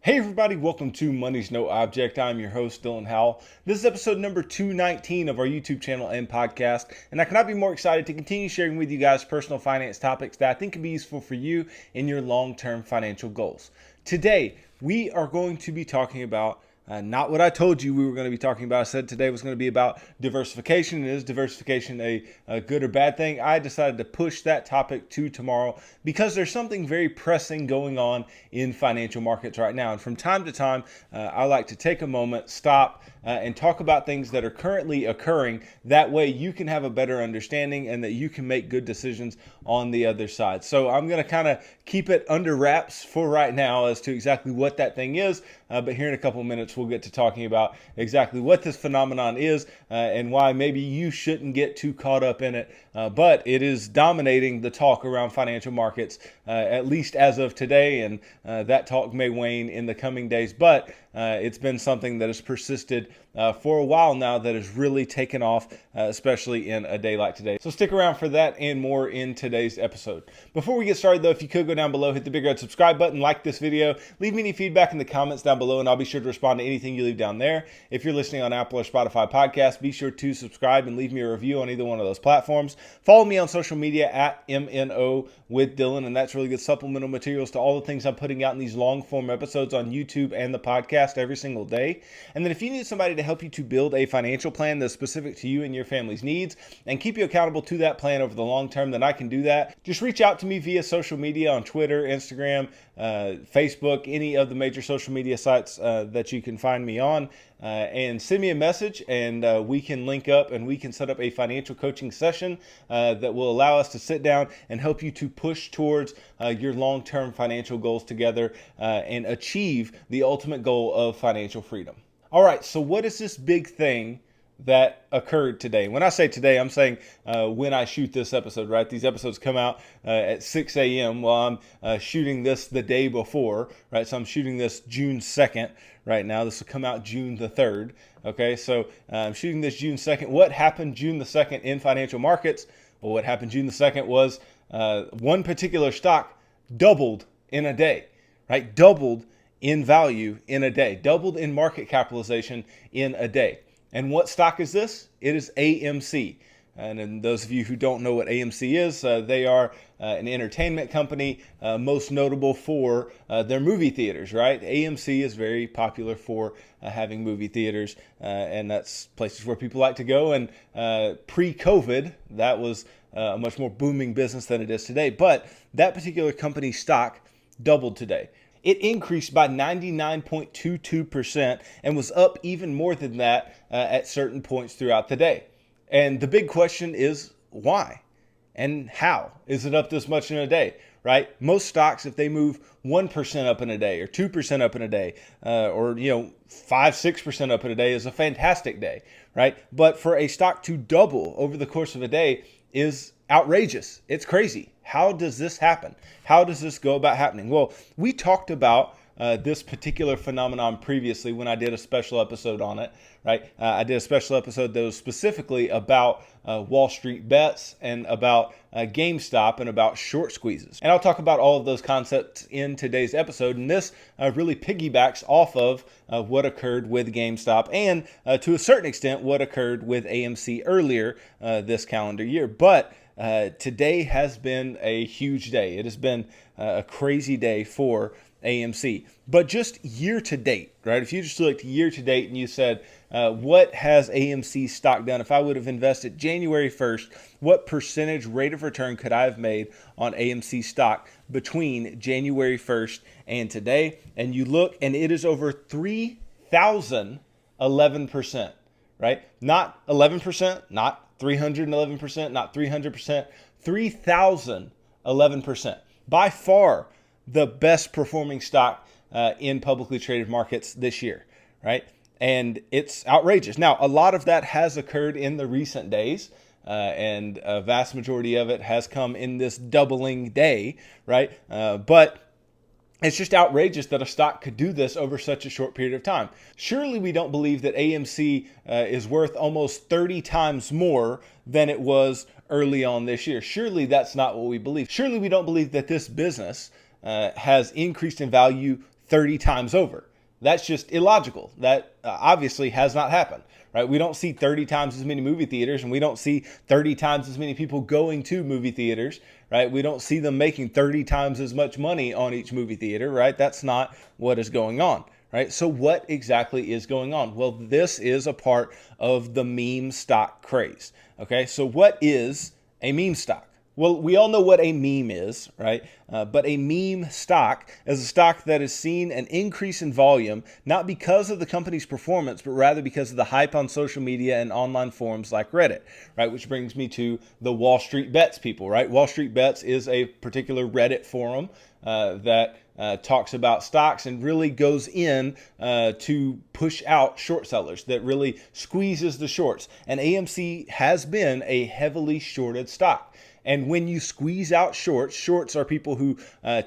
Hey everybody, welcome to Money's No Object. I'm your host, Dylan Howell. This is episode number 219 of our YouTube channel and podcast, and I cannot be more excited to continue sharing with you guys personal finance topics that I think can be useful for you in your long-term financial goals. Today, we are going to be talking about not what I told you we were going to be talking about. I said today was going to be about diversification. Is diversification a good or bad thing? I decided to push that topic to tomorrow because there's something very pressing going on in financial markets right now. And from time to time, I like to take a moment, stop, and talk about things that are currently occurring. That way you can have a better understanding and that you can make good decisions on the other side. So I'm going to kind of keep it under wraps for right now as to exactly what that thing is. But here in a couple of minutes, we'll get to talking about exactly what this phenomenon is and why maybe you shouldn't get too caught up in it. But it is dominating the talk around financial markets, at least as of today. And that talk may wane in the coming days. But it's been something that has persisted for a while now that has really taken off, especially in a day like today. So stick around for that and more in today's episode. Before we get started though, if you could go down below, hit the big red subscribe button, like this video, leave me any feedback in the comments down below and I'll be sure to respond to anything you leave down there. If you're listening on Apple or Spotify podcasts, be sure to subscribe and leave me a review on either one of those platforms. Follow me on social media at MNO with Dylan, and that's really good supplemental materials to all the things I'm putting out in these long form episodes on YouTube and the podcast every single day. And then if you need somebody to help you to build a financial plan that's specific to you and your family's needs and keep you accountable to that plan over the long term, then I can do that. Just reach out to me via social media on Twitter, Instagram, Facebook, any of the major social media sites that you can find me on, and send me a message and we can link up and we can set up a financial coaching session that will allow us to sit down and help you to push towards your long-term financial goals together and achieve the ultimate goal of financial freedom. All right, so what is this big thing that occurred today? When I say today, I'm saying when I shoot this episode, right? These episodes come out at 6 a.m. while I'm shooting this the day before, right? So I'm shooting this June 2nd right now. This will come out June the 3rd, okay? So I'm shooting this June 2nd. What happened June the 2nd in financial markets? Well, what happened June the 2nd was one particular stock doubled in a day, right? Doubled in value in a day, doubled in market capitalization in a day. And what stock is this? It is AMC. And those of you who don't know what AMC is, they are an entertainment company, most notable for their movie theaters, right? AMC is very popular for having movie theaters, and that's places where people like to go. And pre-COVID, that was a much more booming business than it is today. But that particular company stock doubled today. It increased by 99.22% and was up even more than that at certain points throughout the day. And the big question is why and how is it up this much in a day, right? Most stocks, if they move 1% up in a day or 2% up in a day or 5-6% up in a day is a fantastic day, right? But for a stock to double over the course of a day is outrageous. It's crazy. How does this happen? How does this go about happening? Well, we talked about this particular phenomenon previously when I did a special episode on it, right? I did a special episode that was specifically about Wall Street bets and about GameStop and about short squeezes. And I'll talk about all of those concepts in today's episode. And this really piggybacks off of what occurred with GameStop and to a certain extent what occurred with AMC earlier this calendar year. But today has been a huge day. It has been a crazy day for AMC. But just year to date, right? If you just looked year to date and you said, what has AMC stock done? If I would have invested January 1st, what percentage rate of return could I have made on AMC stock between January 1st and today? And you look and it is over 3,011%, right? Not 11%, not 311%, not 300%, 3,011%. By far the best performing stock in publicly traded markets this year, right? And it's outrageous. Now, a lot of that has occurred in the recent days, and a vast majority of it has come in this doubling day, right? But it's just outrageous that a stock could do this over such a short period of time. Surely we don't believe that AMC is worth almost 30 times more than it was early on this year. Surely that's not what we believe. Surely we don't believe that this business has increased in value 30 times over. That's just illogical. That obviously has not happened, right? We don't see 30 times as many movie theaters, and we don't see 30 times as many people going to movie theaters, right? We don't see them making 30 times as much money on each movie theater, right? That's not what is going on, right? So what exactly is going on? Well, this is a part of the meme stock craze, okay? So what is a meme stock? Well, we all know what a meme is, right? But a meme stock is a stock that has seen an increase in volume, not because of the company's performance, but rather because of the hype on social media and online forums like Reddit, right? Which brings me to the Wall Street Bets people, right? Wall Street Bets is a particular Reddit forum that talks about stocks and really goes in to push out short sellers, that really squeezes the shorts. And AMC has been a heavily shorted stock. And when you squeeze out shorts, shorts are people who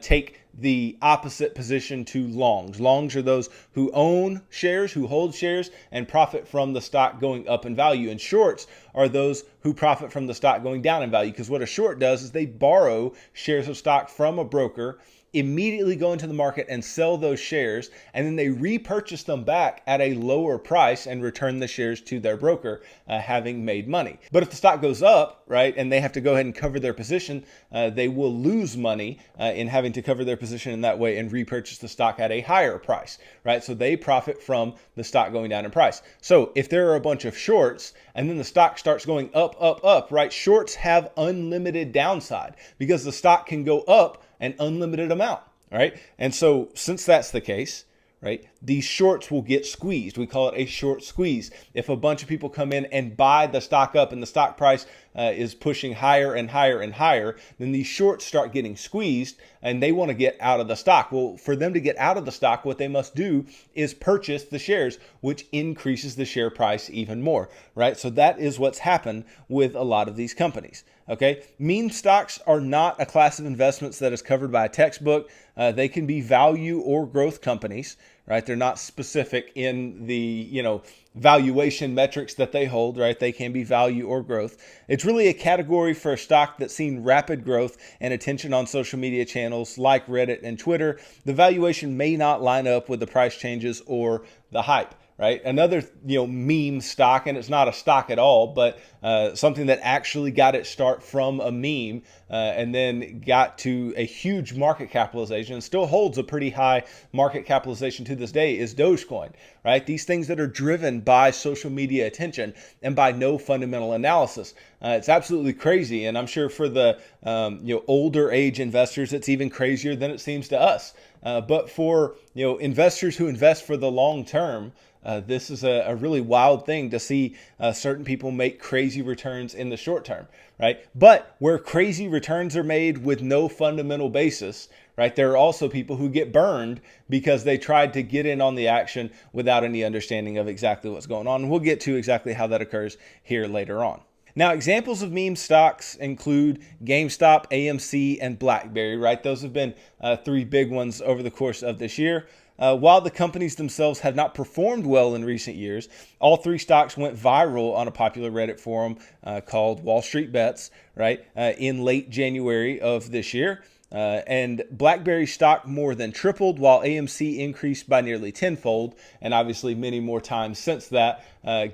take the opposite position to longs. Longs are those who own shares, who hold shares, and profit from the stock going up in value. And shorts are those who profit from the stock going down in value. Because what a short does is they borrow shares of stock from a broker, immediately go into the market and sell those shares, and then they repurchase them back at a lower price and return the shares to their broker, having made money. But if the stock goes up, right, and they have to go ahead and cover their position, they will lose money in having to cover their position in that way and repurchase the stock at a higher price, right? So they profit from the stock going down in price. So if there are a bunch of shorts and then the stock starts going up, up, up, right? Shorts have unlimited downside because the stock can go up an unlimited amount, right? And so since that's the case, right, these shorts will get squeezed. We call it a short squeeze. If a bunch of people come in and buy the stock up and the stock price is pushing higher and higher and higher, then these shorts start getting squeezed and they want to get out of the stock. Well, for them to get out of the stock, what they must do is purchase the shares, which increases the share price even more, right? So that is what's happened with a lot of these companies. Okay, meme stocks are not a class of investments that is covered by a textbook. They can be value or growth companies, right? They're not specific in the, valuation metrics that they hold, right? They can be value or growth. It's really a category for a stock that's seen rapid growth and attention on social media channels like Reddit and Twitter. The valuation may not line up with the price changes or the hype. Right? Another, meme stock, and it's not a stock at all, but something that actually got its start from a meme and then got to a huge market capitalization and still holds a pretty high market capitalization to this day is Dogecoin, right? These things that are driven by social media attention and by no fundamental analysis. It's absolutely crazy. And I'm sure for the, older age investors, it's even crazier than it seems to us. But for, investors who invest for the long term, this is a really wild thing to see certain people make crazy returns in the short term, right? But where crazy returns are made with no fundamental basis, right, there are also people who get burned because they tried to get in on the action without any understanding of exactly what's going on. And we'll get to exactly how that occurs here later on. Now, examples of meme stocks include GameStop, AMC, and BlackBerry, right? Those have been three big ones over the course of this year. While the companies themselves have not performed well in recent years, all three stocks went viral on a popular Reddit forum called Wall Street Bets, right, in late January of this year. And BlackBerry stock more than tripled, while AMC increased by nearly tenfold, and obviously many more times since that,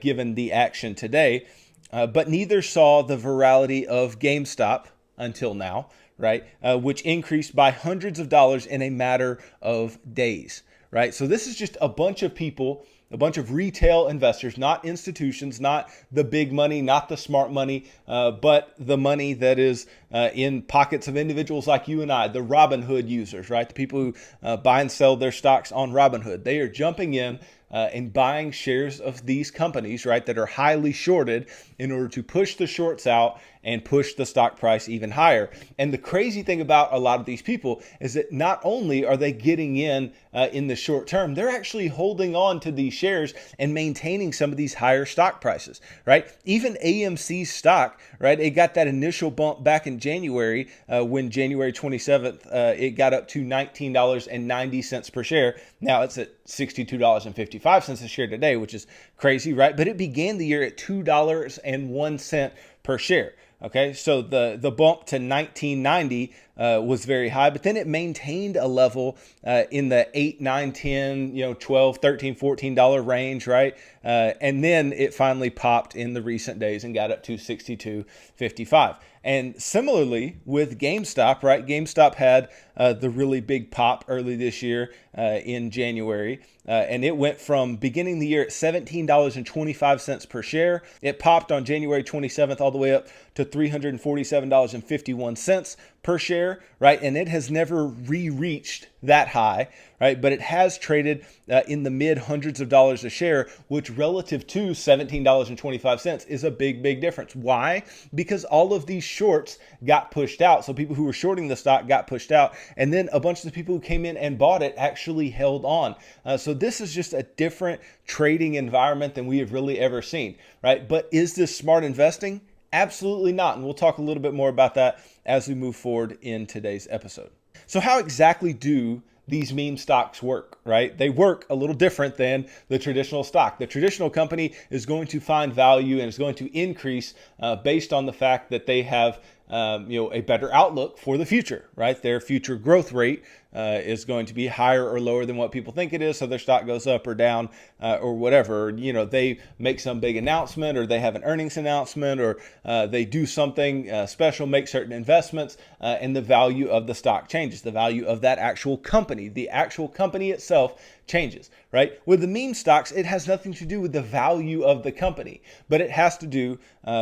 given the action today. But neither saw the virality of GameStop until now, right, which increased by hundreds of dollars in a matter of days, right? So this is just a bunch of people, a bunch of retail investors, not institutions, not the big money, not the smart money, but the money that is in pockets of individuals like you and I, the Robinhood users, right? The people who buy and sell their stocks on Robinhood. They are jumping in and buying shares of these companies, right, that are highly shorted in order to push the shorts out and push the stock price even higher. And the crazy thing about a lot of these people is that not only are they getting in the short term, they're actually holding on to these shares and maintaining some of these higher stock prices, right? Even AMC's stock, right, it got that initial bump back in January when January 27th, it got up to $19.90 per share. Now it's at $62.55 a share today, which is crazy, right? But it began the year at $2.01 per share. Okay, so the bump to 1990 was very high, but then it maintained a level in the 8, 9, 10, 12, 13, $14 range, right? And then it finally popped in the recent days and got up to 62.55. And similarly with GameStop, right? GameStop had the really big pop early this year in January. And it went from beginning the year at $17.25 per share. It popped on January 27th all the way up to $347.51 per share, right? And it has never re-reached that high, right? But it has traded in the mid hundreds of dollars a share, which relative to $17.25 is a big, big difference. Why? Because all of these shorts got pushed out. So people who were shorting the stock got pushed out. And then a bunch of the people who came in and bought it actually held on. So this is just a different trading environment than we have really ever seen, right? But is this smart investing? Absolutely not. And we'll talk a little bit more about that as we move forward in today's episode. So how exactly do these meme stocks work, right? They work a little different than the traditional stock. The traditional company is going to find value and is going to increase based on the fact that they have a better outlook for the future, right? Their future growth rate is going to be higher or lower than what people think it is. So their stock goes up or down or whatever. They make some big announcement, or they have an earnings announcement, or they do something special, make certain investments, and the value of the stock changes. The value of that actual company, the actual company itself, changes, right? With the meme stocks, it has nothing to do with the value of the company, but it has to do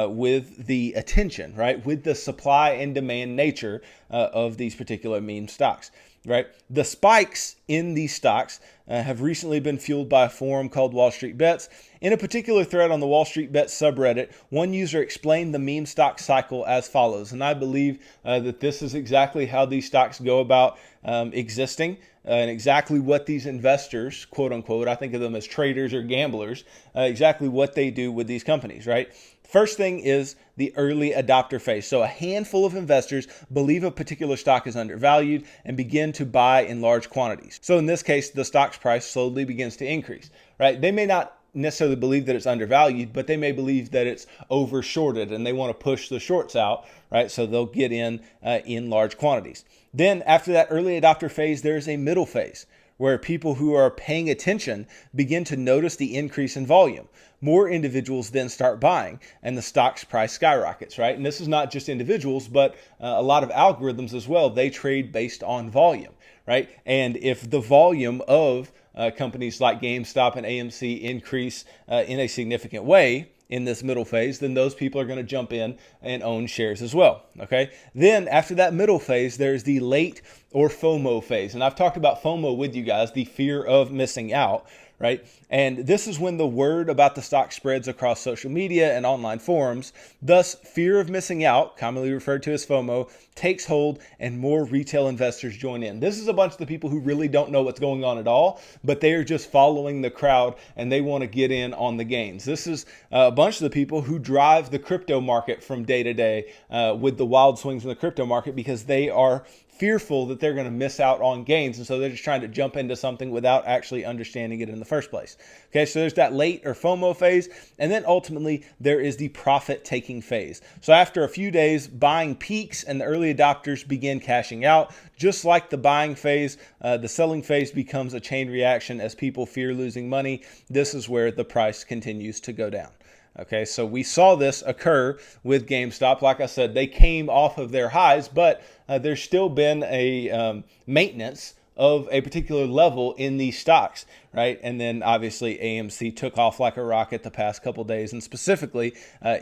with the attention, right? With the supply and demand nature of these particular meme stocks, right? The spikes in these stocks have recently been fueled by a forum called Wall Street Bets. In a particular thread on the Wall Street Bets subreddit, one user explained the meme stock cycle as follows. And I believe that this is exactly how these stocks go about existing and exactly what these investors, quote unquote, I think of them as traders or gamblers, exactly what they do with these companies, right? First thing is the early adopter phase. So a handful of investors believe a particular stock is undervalued and begin to buy in large quantities. So in this case, the stock's price slowly begins to increase, right? They may not necessarily believe that it's undervalued, but they may believe that it's over shorted and they want to push the shorts out, right? So they'll get in large quantities. Then after that early adopter phase, there's a middle phase where people who are paying attention begin to notice the increase in volume. More individuals then start buying and the stock's price skyrockets, right? And this is not just individuals, but a lot of algorithms as well. They trade based on volume, right? And if the volume of companies like GameStop and AMC increase in a significant way in this middle phase, then those people are going to jump in and own shares as well. Okay. Then after that middle phase, there's the late or FOMO phase. And I've talked about FOMO with you guys, the fear of missing out, right? And this is when the word about the stock spreads across social media and online forums. Thus, fear of missing out, commonly referred to as FOMO, takes hold and more retail investors join in. This is a bunch of the people who really don't know what's going on at all, but they are just following the crowd and they want to get in on the gains. This is a bunch of the people who drive the crypto market from day to day with the wild swings in the crypto market because they are fearful that they're going to miss out on gains. And so they're just trying to jump into something without actually understanding it in the first place. Okay, so there's that late or FOMO phase. And then ultimately there is the profit taking phase. So after a few days, buying peaks and the early adopters begin cashing out. Just like the buying phase, the selling phase becomes a chain reaction as people fear losing money. This is where the price continues to go down. Okay, so we saw this occur with GameStop. Like I said, they came off of their highs, but there's still been a maintenance of a particular level in these stocks, right? And then obviously AMC took off like a rocket the past couple days, and specifically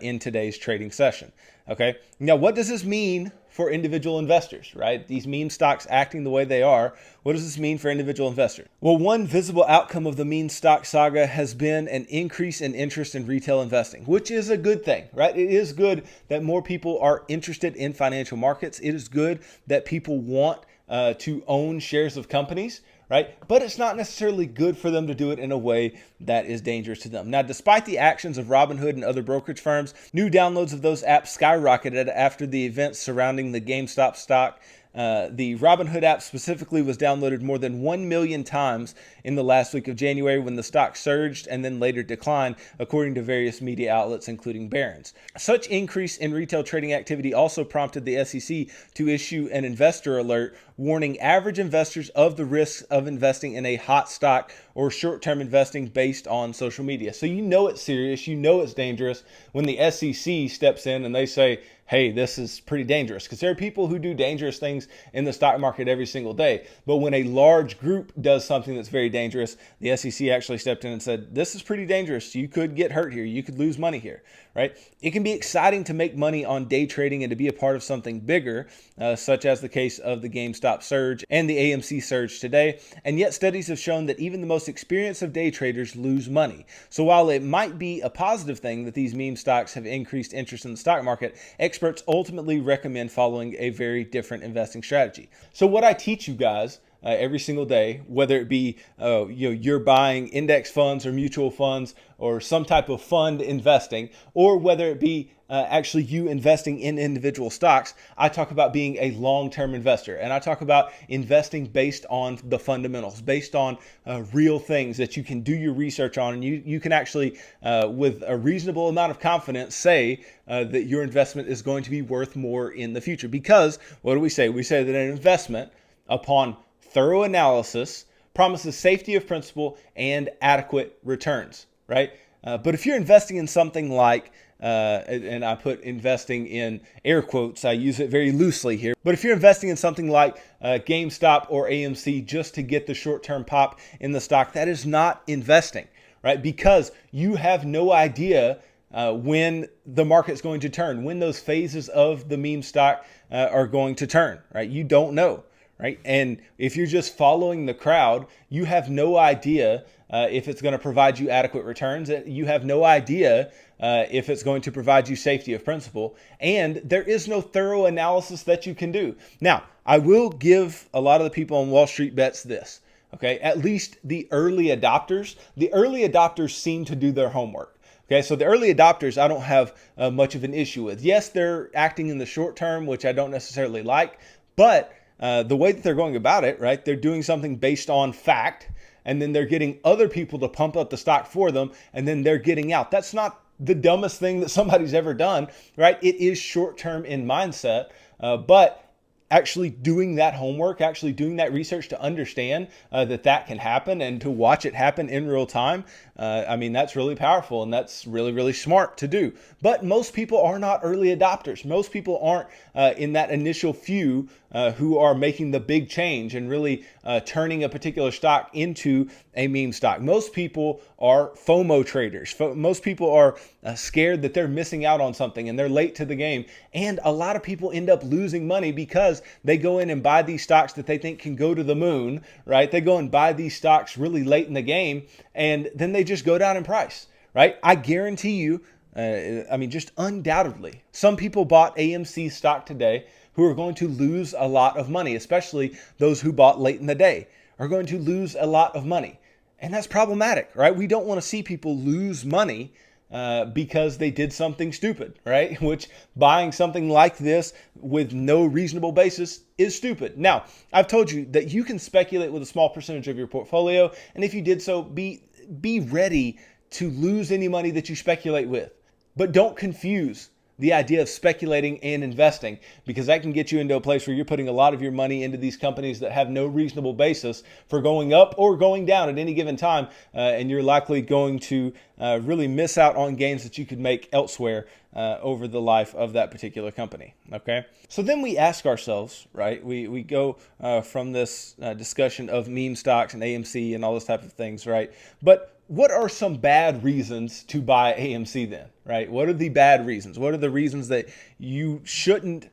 in today's trading session. Okay, now what does this mean for individual investors, right? These meme stocks acting the way they are. What does this mean for individual investors? Well, one visible outcome of the meme stock saga has been an increase in interest in retail investing, which is a good thing, right? It is good that more people are interested in financial markets. It is good that people want to own shares of companies, right? But it's not necessarily good for them to do it in a way that is dangerous to them. Now, despite the actions of Robinhood and other brokerage firms, new downloads of those apps skyrocketed after the events surrounding the GameStop stock The Robinhood app specifically was downloaded more than 1 million times in the last week of January when the stock surged and then later declined, according to various media outlets, including Barron's. Such increase in retail trading activity also prompted the SEC to issue an investor alert warning average investors of the risks of investing in a hot stock or short-term investing based on social media. So you know it's serious, you know it's dangerous when the SEC steps in and they say, hey, this is pretty dangerous, because there are people who do dangerous things in the stock market every single day. But when a large group does something that's very dangerous, the SEC actually stepped in and said, this is pretty dangerous. You could get hurt here. You could lose money here, right? It can be exciting to make money on day trading and to be a part of something bigger, such as the case of the GameStop surge and the AMC surge today. And yet studies have shown that even the most experienced of day traders lose money. So while it might be a positive thing that these meme stocks have increased interest in the stock market, experts ultimately recommend following a very different investing strategy. So what I teach you guys every single day, whether it be you're buying index funds or mutual funds or some type of fund investing, or whether it be actually you investing in individual stocks, I talk about being a long-term investor, and I talk about investing based on the fundamentals, based on real things that you can do your research on, and you can actually, with a reasonable amount of confidence, say that your investment is going to be worth more in the future. Because what do we say? We say that an investment, upon thorough analysis, promises safety of principal and adequate returns, right? But if you're investing in something like, and I put investing in air quotes, I use it very loosely here, but if you're investing in something like GameStop or AMC just to get the short-term pop in the stock, that is not investing, right? Because you have no idea when the market's going to turn, when those phases of the meme stock are going to turn, right? You don't know. Right. And if you're just following the crowd, you have no idea if it's going to provide you adequate returns. You have no idea if it's going to provide you safety of principal. And there is no thorough analysis that you can do. Now, I will give a lot of the people on Wall Street bets this. Okay, at least the early adopters seem to do their homework. Okay, so the early adopters, I don't have much of an issue with. Yes, they're acting in the short term, which I don't necessarily like, but the way that they're going about it, right? They're doing something based on fact, and then they're getting other people to pump up the stock for them, and then they're getting out. That's not the dumbest thing that somebody's ever done, right? It is short-term in mindset, but actually doing that homework, actually doing that research to understand that can happen and to watch it happen in real time, that's really powerful, and that's really, really smart to do. But most people are not early adopters. Most people aren't in that initial few who are making the big change and really turning a particular stock into a meme stock. Most people are FOMO traders. Most people are scared that they're missing out on something and they're late to the game. And a lot of people end up losing money because they go in and buy these stocks that they think can go to the moon, right? They go and buy these stocks really late in the game, and then they just go down in price, right? I guarantee you, just undoubtedly, some people bought AMC stock today who are going to lose a lot of money, especially those who bought late in the day are going to lose a lot of money. And that's problematic, right? We don't want to see people lose money because they did something stupid, right? Which buying something like this with no reasonable basis is stupid. Now, I've told you that you can speculate with a small percentage of your portfolio. And if you did so, be ready to lose any money that you speculate with. But don't confuse the idea of speculating and investing, because that can get you into a place where you're putting a lot of your money into these companies that have no reasonable basis for going up or going down at any given time. And you're likely going to really miss out on gains that you could make elsewhere over the life of that particular company. Okay. So then we ask ourselves, right? We go from this discussion of meme stocks and AMC and all those type of things, right? But what are some bad reasons to buy AMC then, right? What are the bad reasons? What are the reasons that you shouldn't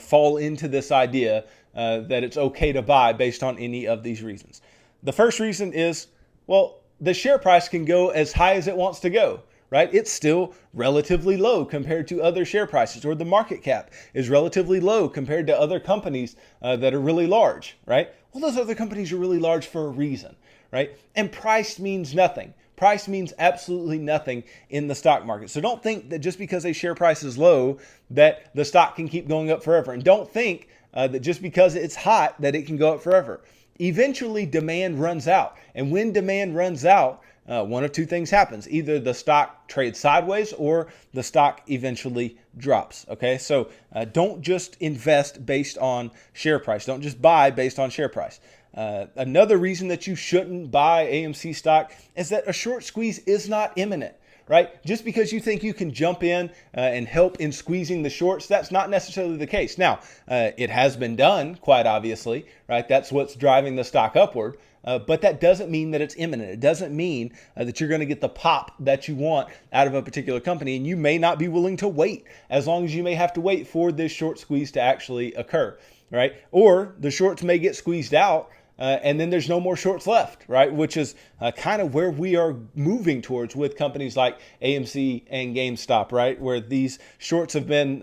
fall into this idea that it's okay to buy based on any of these reasons? The first reason is, well, the share price can go as high as it wants to go, right? It's still relatively low compared to other share prices, or the market cap is relatively low compared to other companies that are really large, right? Well, those other companies are really large for a reason, right? And price means nothing. Price means absolutely nothing in the stock market. So don't think that just because a share price is low that the stock can keep going up forever. And don't think that just because it's hot that it can go up forever. Eventually, demand runs out. And when demand runs out, one of two things happens. Either the stock trades sideways or the stock eventually drops. Okay, so don't just invest based on share price. Don't just buy based on share price. Another reason that you shouldn't buy AMC stock is that a short squeeze is not imminent. Right? Just because you think you can jump in and help in squeezing the shorts, that's not necessarily the case. Now, it has been done, quite obviously, right? That's what's driving the stock upward. But that doesn't mean that it's imminent. It doesn't mean that you're going to get the pop that you want out of a particular company. And you may not be willing to wait, as long as you may have to wait for this short squeeze to actually occur, right? Or the shorts may get squeezed out. And then there's no more shorts left, right? Which is kind of where we are moving towards with companies like AMC and GameStop, right? Where these shorts have been,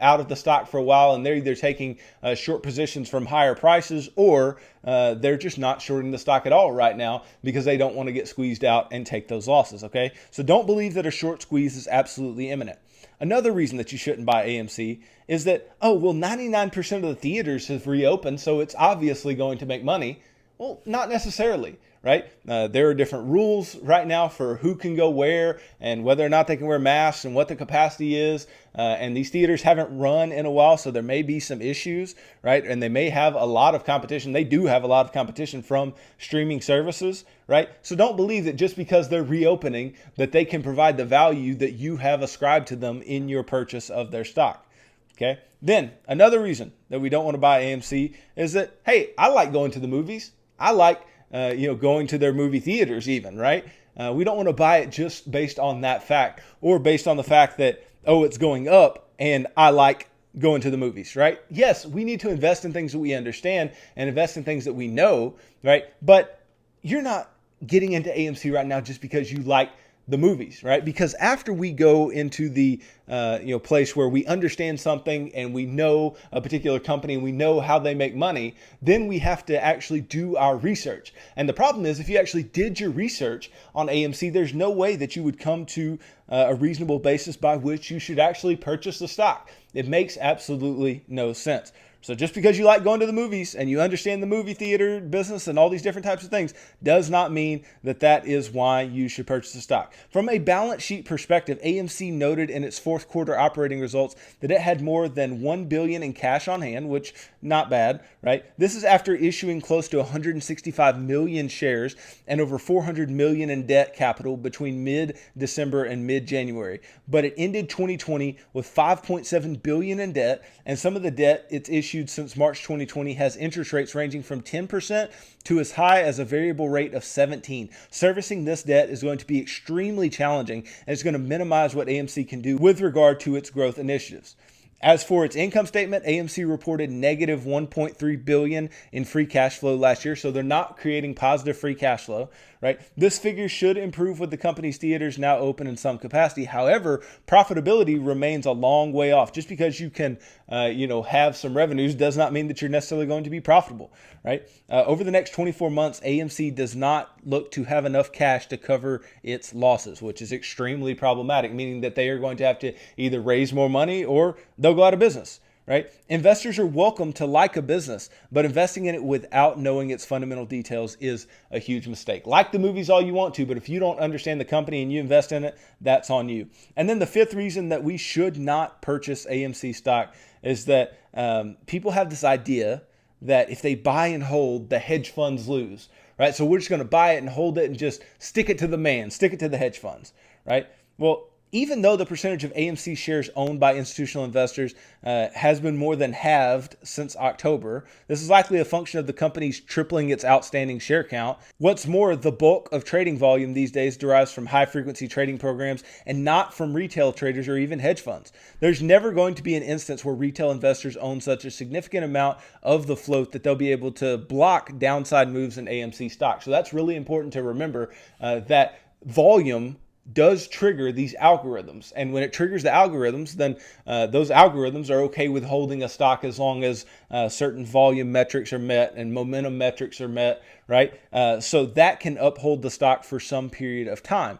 out of the stock for a while, and they're either taking short positions from higher prices, or they're just not shorting the stock at all right now because they don't want to get squeezed out and take those losses. Okay, so don't believe that a short squeeze is absolutely imminent. Another reason that you shouldn't buy AMC is that, 99% of the theaters have reopened, so it's obviously going to make money. Well, not necessarily, right? There are different rules right now for who can go where and whether or not they can wear masks and what the capacity is. And these theaters haven't run in a while, so there may be some issues, right? And they may have a lot of competition. They do have a lot of competition from streaming services, right? So don't believe that just because they're reopening that they can provide the value that you have ascribed to them in your purchase of their stock. Okay. Then another reason that we don't want to buy AMC is that, hey, I like going to the movies. I like, going to their movie theaters even, right? We don't want to buy it just based on that fact, or based on the fact that, it's going up and I like going to the movies, right? Yes, we need to invest in things that we understand and invest in things that we know, right? But you're not getting into AMC right now just because you like the movies, right? Because after we go into the place where we understand something and we know a particular company and we know how they make money, then we have to actually do our research. And the problem is, if you actually did your research on AMC, there's no way that you would come to a reasonable basis by which you should actually purchase the stock. It makes absolutely no sense. So just because you like going to the movies and you understand the movie theater business and all these different types of things does not mean that that is why you should purchase the stock. From a balance sheet perspective, AMC noted in its fourth quarter operating results that it had more than $1 billion in cash on hand, which not bad, right? This is after issuing close to 165 million shares and over 400 million in debt capital between mid-December and mid-January. But it ended 2020 with 5.7 billion in debt, and some of the debt it's issued since March 2020 has interest rates ranging from 10% to as high as a variable rate of 17%. Servicing this debt is going to be extremely challenging, and it's going to minimize what AMC can do with regard to its growth initiatives. As for its income statement, AMC reported negative $1.3 billion in free cash flow last year, so they're not creating positive free cash flow, right? This figure should improve with the company's theaters now open in some capacity. However, profitability remains a long way off. Just because you can, have some revenues does not mean that you're necessarily going to be profitable, right? Over the next 24 months, AMC does not look to have enough cash to cover its losses, which is extremely problematic, meaning that they are going to have to either raise more money or they'll go out of business, right? Investors are welcome to like a business, but investing in it without knowing its fundamental details is a huge mistake. Like the movies all you want to, but if you don't understand the company and you invest in it, that's on you. And then the fifth reason that we should not purchase AMC stock is that people have this idea that if they buy and hold, the hedge funds lose, right? So we're just going to buy it and hold it and just stick it to the man, stick it to the hedge funds, right? Well, even though the percentage of AMC shares owned by institutional investors has been more than halved since October, this is likely a function of the company's tripling its outstanding share count. What's more, the bulk of trading volume these days derives from high-frequency trading programs and not from retail traders or even hedge funds. There's never going to be an instance where retail investors own such a significant amount of the float that they'll be able to block downside moves in AMC stock. So that's really important to remember, that volume does trigger these algorithms. And when it triggers the algorithms, then those algorithms are okay with holding a stock as long as certain volume metrics are met and momentum metrics are met, right? So that can uphold the stock for some period of time.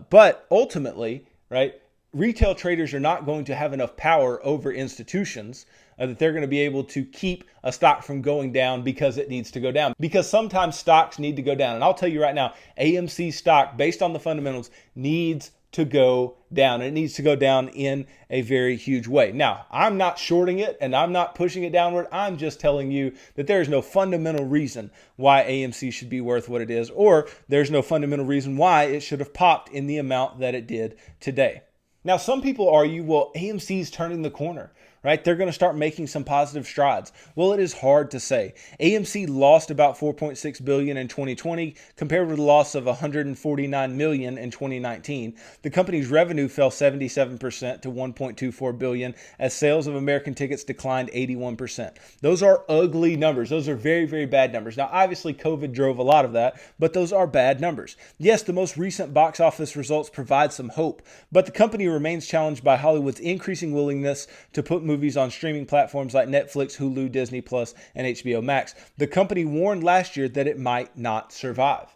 But ultimately, right, retail traders are not going to have enough power over institutions that they're going to be able to keep a stock from going down because it needs to go down. Because sometimes stocks need to go down. And I'll tell you right now, AMC stock, based on the fundamentals, needs to go down. It needs to go down in a very huge way. Now, I'm not shorting it and I'm not pushing it downward. I'm just telling you that there is no fundamental reason why AMC should be worth what it is, or there's no fundamental reason why it should have popped in the amount that it did today. Now, some people argue, well, AMC is turning the corner, right? They're going to start making some positive strides. Well, it is hard to say. AMC lost about $4.6 billion in 2020 compared with a loss of $149 million in 2019. The company's revenue fell 77% to $1.24 billion as sales of American tickets declined 81%. Those are ugly numbers. Those are very, very bad numbers. Now, obviously, COVID drove a lot of that, but those are bad numbers. Yes, the most recent box office results provide some hope, but the company remains challenged by Hollywood's increasing willingness to put movies on streaming platforms like Netflix, Hulu, Disney Plus, and HBO Max. The company warned last year that it might not survive.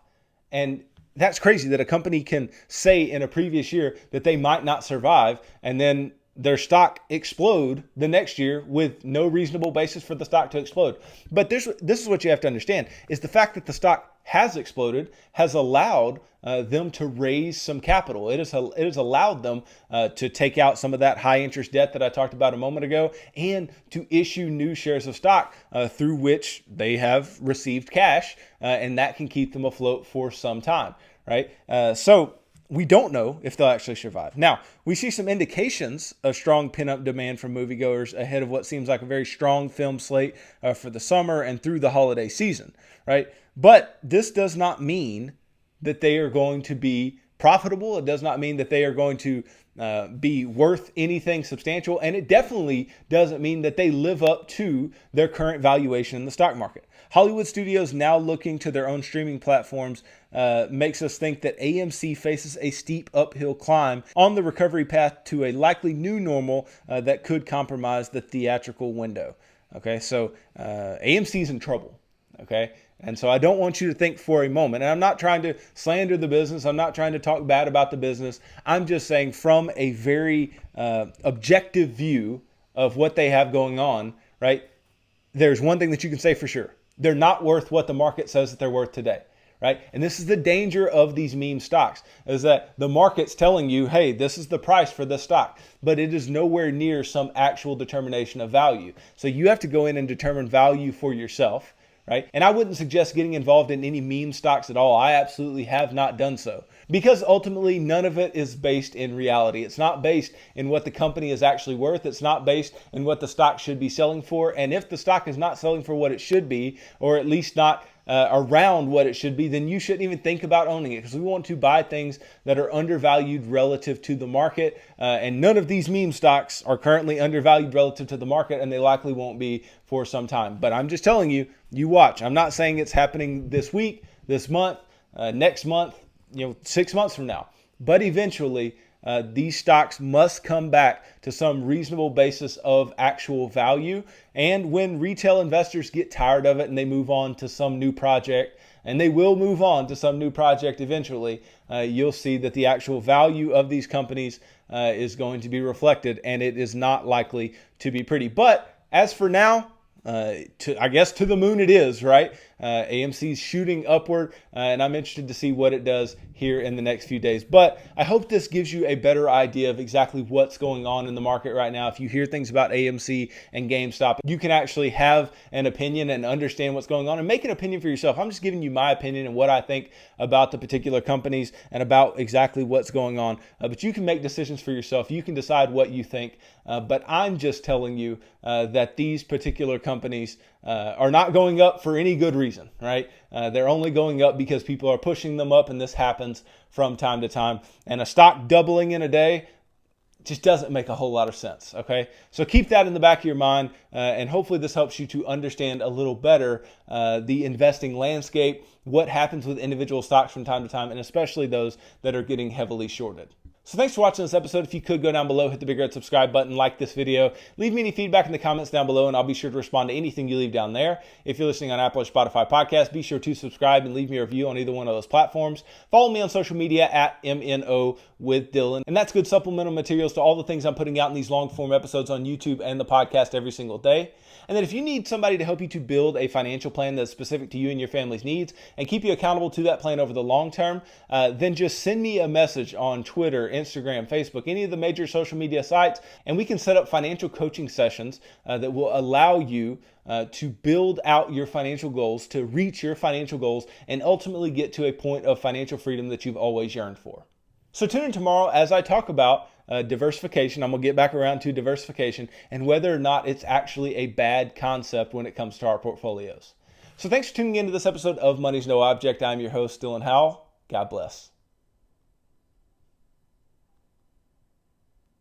And that's crazy that a company can say in a previous year that they might not survive, and then their stock explode the next year with no reasonable basis for the stock to explode. But this is what you have to understand, is the fact that the stock has exploded has allowed them to raise some capital. It has allowed them to take out some of that high interest debt that I talked about a moment ago, and to issue new shares of stock through which they have received cash, and that can keep them afloat for some time, right? So we don't know if they'll actually survive. Now, we see some indications of strong pent-up demand from moviegoers ahead of what seems like a very strong film slate for the summer and through the holiday season, right? But this does not mean that they are going to be profitable. It does not mean that they are going to be worth anything substantial. And it definitely doesn't mean that they live up to their current valuation in the stock market. Hollywood studios now looking to their own streaming platforms makes us think that AMC faces a steep uphill climb on the recovery path to a likely new normal that could compromise the theatrical window. Okay, so AMC's in trouble. Okay, and so I don't want you to think for a moment, and I'm not trying to slander the business. I'm not trying to talk bad about the business. I'm just saying from a very objective view of what they have going on, right? There's one thing that you can say for sure. They're not worth what the market says that they're worth today, right? And this is the danger of these meme stocks, is that the market's telling you, hey, this is the price for this stock, but it is nowhere near some actual determination of value. So you have to go in and determine value for yourself, right? And I wouldn't suggest getting involved in any meme stocks at all. I absolutely have not done so, because ultimately none of it is based in reality. It's not based in what the company is actually worth. It's not based in what the stock should be selling for. And if the stock is not selling for what it should be, or at least not around what it should be, then you shouldn't even think about owning it, because we want to buy things that are undervalued relative to the market. And none of these meme stocks are currently undervalued relative to the market, and they likely won't be for some time. But I'm just telling you, you watch. I'm not saying it's happening this week, this month, next month, 6 months from now. But eventually, these stocks must come back to some reasonable basis of actual value. And when retail investors get tired of it and they move on to some new project, and they will move on to some new project eventually, you'll see that the actual value of these companies is going to be reflected, and it is not likely to be pretty. But as for now, I guess to the moon it is, right? AMC's shooting upward, and I'm interested to see what it does here in the next few days. But I hope this gives you a better idea of exactly what's going on in the market right now. If you hear things about AMC and GameStop, you can actually have an opinion and understand what's going on and make an opinion for yourself. I'm just giving you my opinion and what I think about the particular companies and about exactly what's going on. But you can make decisions for yourself. You can decide what you think. But I'm just telling you that these particular companies are not going up for any good reason, right? They're only going up because people are pushing them up, and this happens from time to time. And a stock doubling in a day just doesn't make a whole lot of sense, okay? So keep that in the back of your mind, and hopefully this helps you to understand a little better the investing landscape, what happens with individual stocks from time to time, and especially those that are getting heavily shorted. So thanks for watching this episode. If you could go down below, hit the big red subscribe button, like this video, leave me any feedback in the comments down below, and I'll be sure to respond to anything you leave down there. If you're listening on Apple or Spotify podcast, be sure to subscribe and leave me a review on either one of those platforms. Follow me on social media at MNO with Dylan. And that's good supplemental materials to all the things I'm putting out in these long form episodes on YouTube and the podcast every single day. And then if you need somebody to help you to build a financial plan that's specific to you and your family's needs and keep you accountable to that plan over the long term, then just send me a message on Twitter, Instagram, Facebook, any of the major social media sites, and we can set up financial coaching sessions that will allow you to build out your financial goals, to reach your financial goals, and ultimately get to a point of financial freedom that you've always yearned for. So tune in tomorrow as I talk about diversification. I'm going to get back around to diversification and whether or not it's actually a bad concept when it comes to our portfolios. So thanks for tuning into this episode of Money's No Object. I'm your host, Dylan Howell. God bless.